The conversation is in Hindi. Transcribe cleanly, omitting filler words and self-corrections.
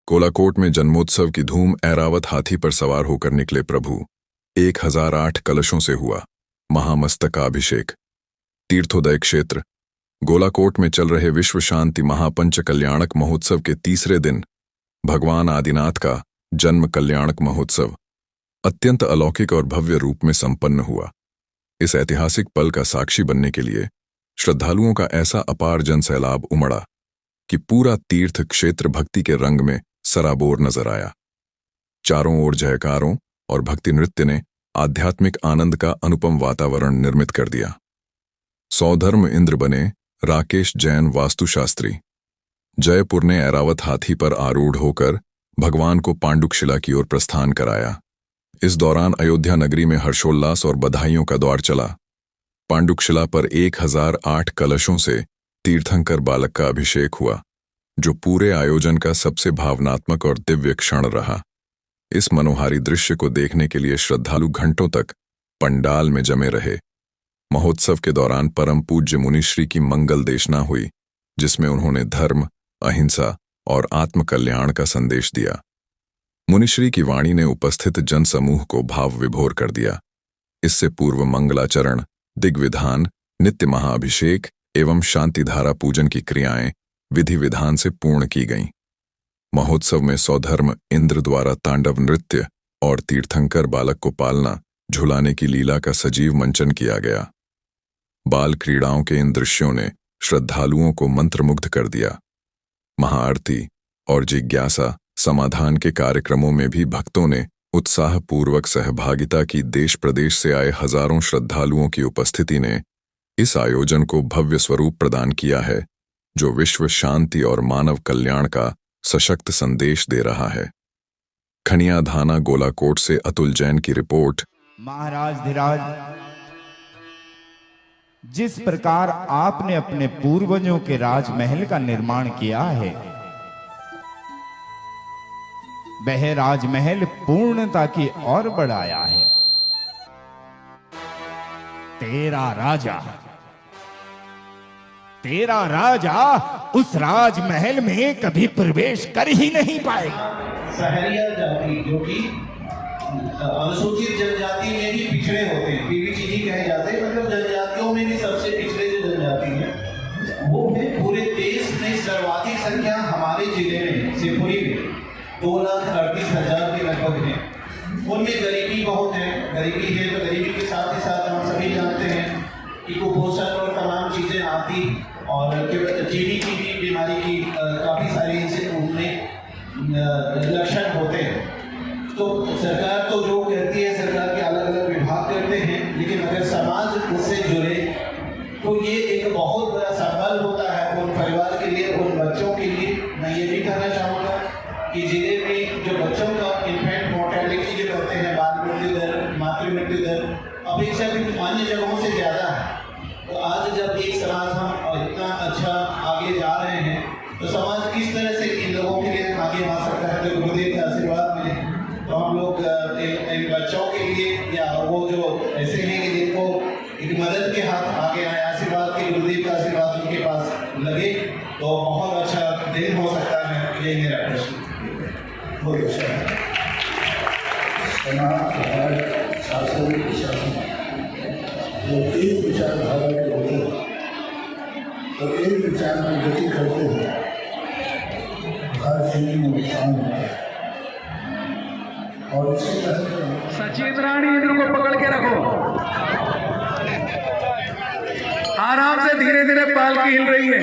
कोलाकोट में जन्मोत्सव की धूम। ऐरावत हाथी पर सवार होकर निकले प्रभु। 1008 कलशों से हुआ महामस्तकाभिषेक। तीर्थोदय क्षेत्र गोलाकोट में चल रहे विश्व शांति महापंच कल्याणक महोत्सव के तीसरे दिन भगवान आदिनाथ का जन्म कल्याणक महोत्सव अत्यंत अलौकिक और भव्य रूप में संपन्न हुआ। इस ऐतिहासिक पल का साक्षी बनने के लिए श्रद्धालुओं का ऐसा अपार जनसैलाब उमड़ा कि पूरा तीर्थ क्षेत्र भक्ति के रंग में सराबोर नजर आया। चारों ओर जयकारों और भक्ति नृत्य ने आध्यात्मिक आनंद का अनुपम वातावरण निर्मित कर दिया। सौधर्म इंद्र बने राकेश जैन वास्तुशास्त्री। जयपुर ने ऐरावत हाथी पर आरूढ़ होकर भगवान को पांडुकशिला की ओर प्रस्थान कराया। इस दौरान अयोध्या नगरी में हर्षोल्लास और बधाइयों का दौर चला। पांडुकशिला पर 1008 कलशों से तीर्थंकर बालक का अभिषेक हुआ, जो पूरे आयोजन का सबसे भावनात्मक और दिव्य क्षण रहा। इस मनोहारी दृश्य को देखने के लिए श्रद्धालु घंटों तक पंडाल में जमे रहे। महोत्सव के दौरान परम पूज्य मुनिश्री की मंगल देशना हुई, जिसमें उन्होंने धर्म, अहिंसा और आत्म कल्याण का संदेश दिया। मुनिश्री की वाणी ने उपस्थित जनसमूह को भाव विभोर कर दिया। इससे पूर्व मंगलाचरण, दिग्विधान, नित्य महाअभिषेक एवं शांतिधारा पूजन की क्रियाएं विधि विधान से पूर्ण की गईं। महोत्सव में सौधर्म इंद्र द्वारा तांडव नृत्य और तीर्थंकर बालक को पालना झुलाने की लीला का सजीव मंचन किया गया। बाल क्रीड़ाओं के इन दृश्यों ने श्रद्धालुओं को मंत्रमुग्ध कर दिया। महाआरती और जिज्ञासा समाधान के कार्यक्रमों में भी भक्तों ने उत्साहपूर्वक सहभागिता की। देश प्रदेश से आए हजारों श्रद्धालुओं की उपस्थिति ने इस आयोजन को भव्य स्वरूप प्रदान किया है, जो विश्व शांति और मानव कल्याण का सशक्त संदेश दे रहा है। खनिया धाना गोलाकोट से अतुल जैन की रिपोर्ट। महाराज धीराज, जिस प्रकार आपने अपने पूर्वजों के राजमहल का निर्माण किया है, वह राजमहल पूर्णता की ओर बढ़ाया है। तेरा राजा उस राजमहल में कभी प्रवेश कर ही नहीं पाएगा। सहरिया जाति, जो कि अनुसूचित जनजाति में भी पिछड़े होते हैं, पीवीटीजी कहे जाते हैं, मतलब जनजातियों में भी सबसे पिछड़े जो जनजाति है वो है। पूरे देश में सर्वाधिक संख्या हमारे जिले में शिवपुरी में 2,38,000 के लगभग है। उनमें गरीबी बहुत है। गरीबी है तो गरीबी के साथ ही साथ हम सभी जानते हैं कि कुपोषण और तमाम चीजें आती और टीबी की भी बीमारी की काफी सारी उनमें लक्षण होते हैं। तो सरकार तो जो कहती है, सरकार के अलग अलग विभाग करते हैं, लेकिन अगर समाज उससे जुड़े तो ये एक बहुत बड़ा संबल होता है उन परिवार के लिए, उन बच्चों के लिए। मैं ये भी कहना चाहूँगा कि जिले में जो बच्चों का इन्फेंट मोर्टेलिटी जो कहते हैं, बाल मृत्यु दर, मातृ मृत्यु दर अपेक्षाकृत अन्य जगहों से ज़्यादा है। तो आज जब एक समाज हम इतना अच्छा आगे जा रहे हैं, तो समाज किस तरह से इन लोगों के लिए आगे आ सकता है। तो गुरुदेव के आशीर्वाद मिले तो हम लोग इन बच्चों के लिए, या वो जो ऐसे हैं कि जिनको एक मदद के हाथ आगे आए, आशीर्वाद के, गुरुदेव का आशीर्वाद उनके पास लगे, तो बहुत अच्छा दिन हो सकता है। यही मेरा प्रश्न। बहुत अच्छा है। शासन प्रशासन जो एक विचारधारा के होते हैं और एक विचार में गति करते हैं, हर चीज में नुकसान होता है। और इसी तरह सचेत रानी इंद्र को पकड़ के रखो। आराम से धीरे धीरे पालकी हिल रही है।